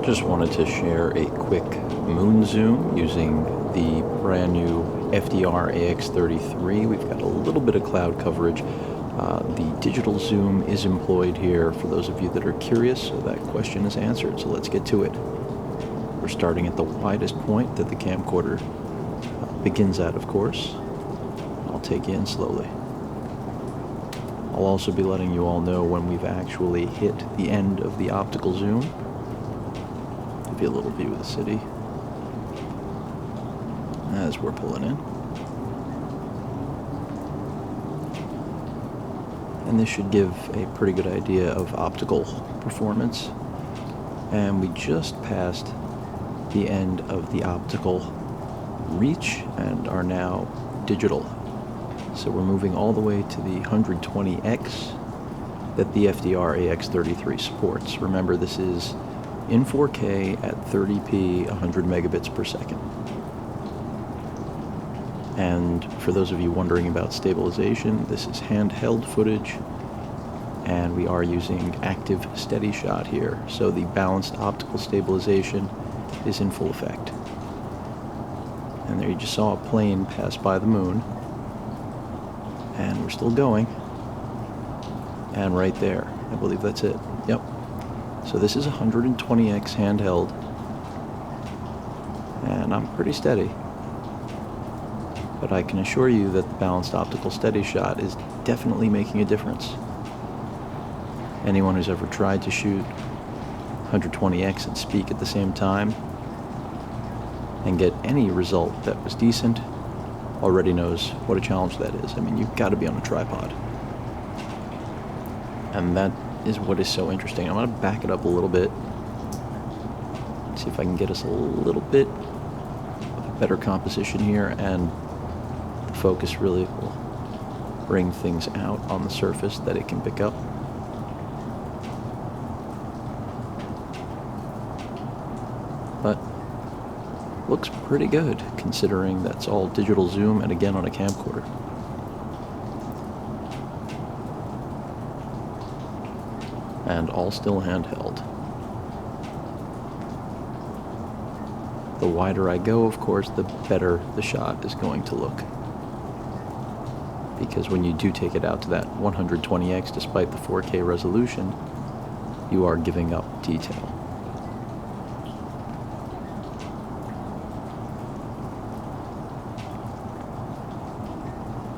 Just wanted to share a quick moon zoom using the brand new FDR-AX33. We've got a little bit of cloud coverage. The digital zoom is employed here for those of you that are curious, so that question is answered. So let's get to it. We're starting at the widest point that the camcorder begins at, of course. I'll take you in slowly. I'll also be letting you all know when we've actually hit the end of the optical zoom. Give you a little view of the city as we're pulling in. And this should give a pretty good idea of optical performance. And we just passed the end of the optical reach and are now digital. So we're moving all the way to the 120x that the FDR-AX33 supports. Remember, this is in 4K at 30p, 100 megabits per second. And for those of you wondering about stabilization, this is handheld footage, and we are using active steady shot here. So the balanced optical stabilization is in full effect. And there you just saw a plane pass by the moon. And we're still going. And right there, I believe that's it. Yep. So this is 120x handheld. And I'm pretty steady. But I can assure you that the balanced optical steady shot is definitely making a difference. Anyone who's ever tried to shoot 120x and speak at the same time and get any result that was decent already knows what a challenge that is. I mean, you've got to be on a tripod. And that is what is so interesting. I'm going to back it up a little bit. See if I can get us a little bit of a better composition here, and the focus really will bring things out on the surface that it can pick up. But looks pretty good considering that's all digital zoom and again on a camcorder. And all still handheld. The wider I go, of course, the better the shot is going to look. Because when you do take it out to that 120x, despite the 4K resolution, you are giving up detail.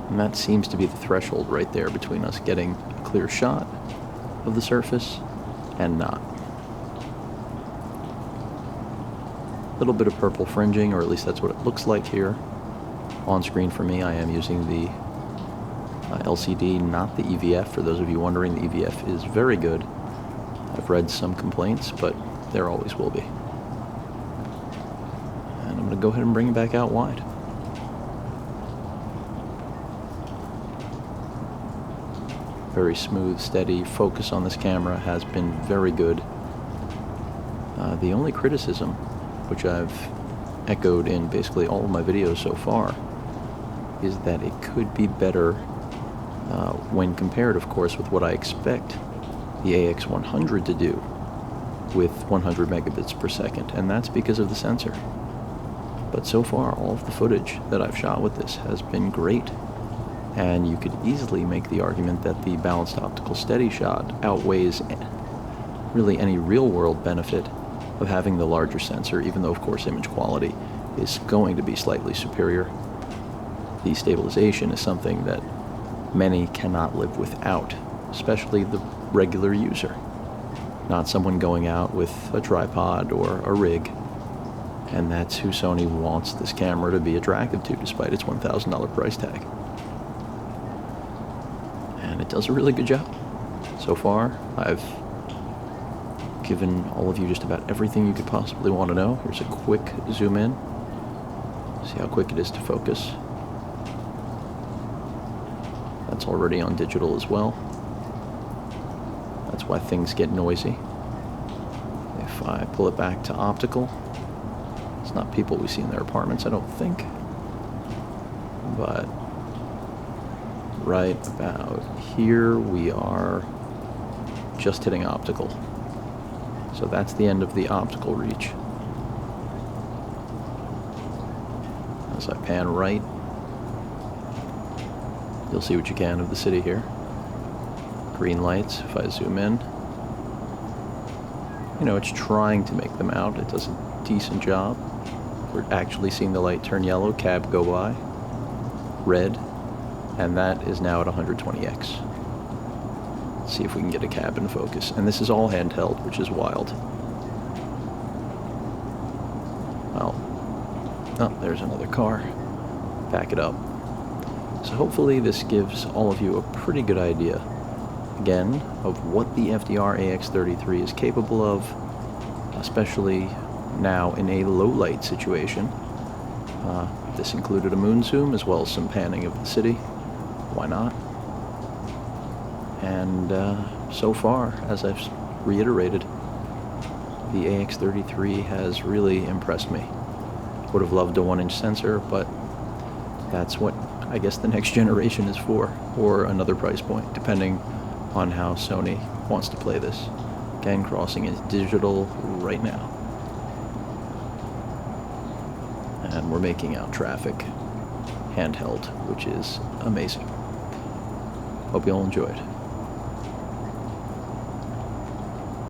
And that seems to be the threshold right there between us getting a clear shot of the surface and not. A little bit of purple fringing, or at least that's what it looks like here. On screen for me, I am using the LCD, not the EVF. For those of you wondering, the EVF is very good. I've read some complaints, but there always will be. And I'm going to go ahead and bring it back out wide. Very smooth, steady focus on this camera has been very good. The only criticism, which I've echoed in basically all of my videos so far, is that it could be better when compared, of course, with what I expect the AX100 to do with 100 megabits per second, and that's because of the sensor. But so far, all of the footage that I've shot with this has been great. And you could easily make the argument that the balanced optical steady shot outweighs really any real-world benefit of having the larger sensor, even though, of course, image quality is going to be slightly superior. The stabilization is something that many cannot live without, especially the regular user, not someone going out with a tripod or a rig. And that's who Sony wants this camera to be attractive to, despite its $1,000 price tag. And it does a really good job. So far, I've given all of you just about everything you could possibly want to know. Here's a quick zoom in. See how quick it is to focus. That's already on digital as well. That's why things get noisy. If I pull it back to optical, it's not people we see in their apartments, I don't think. But right about here we are just hitting optical. So that's the end of the optical reach. As I pan right, you'll see what you can of the city here. Green lights, if I zoom in. You know, it's trying to make them out. It does a decent job. We're actually seeing the light turn yellow, cab go by, red, and that is now at 120x. Let's see if we can get a cab in focus. And this is all handheld, which is wild. Well, oh, there's another car. Back it up. So hopefully this gives all of you a pretty good idea, again, of what the FDR-AX33 is capable of, especially now in a low light situation. This included a moon zoom as well as some panning of the city. Why not? And so far, as I've reiterated, the AX33 has really impressed me. Would have loved a 1-inch sensor, but that's what I guess the next generation is for, or another price point, depending on how Sony wants to play this. Again, crossing is digital right now. And we're making out traffic handheld, which is amazing. Hope you all enjoyed.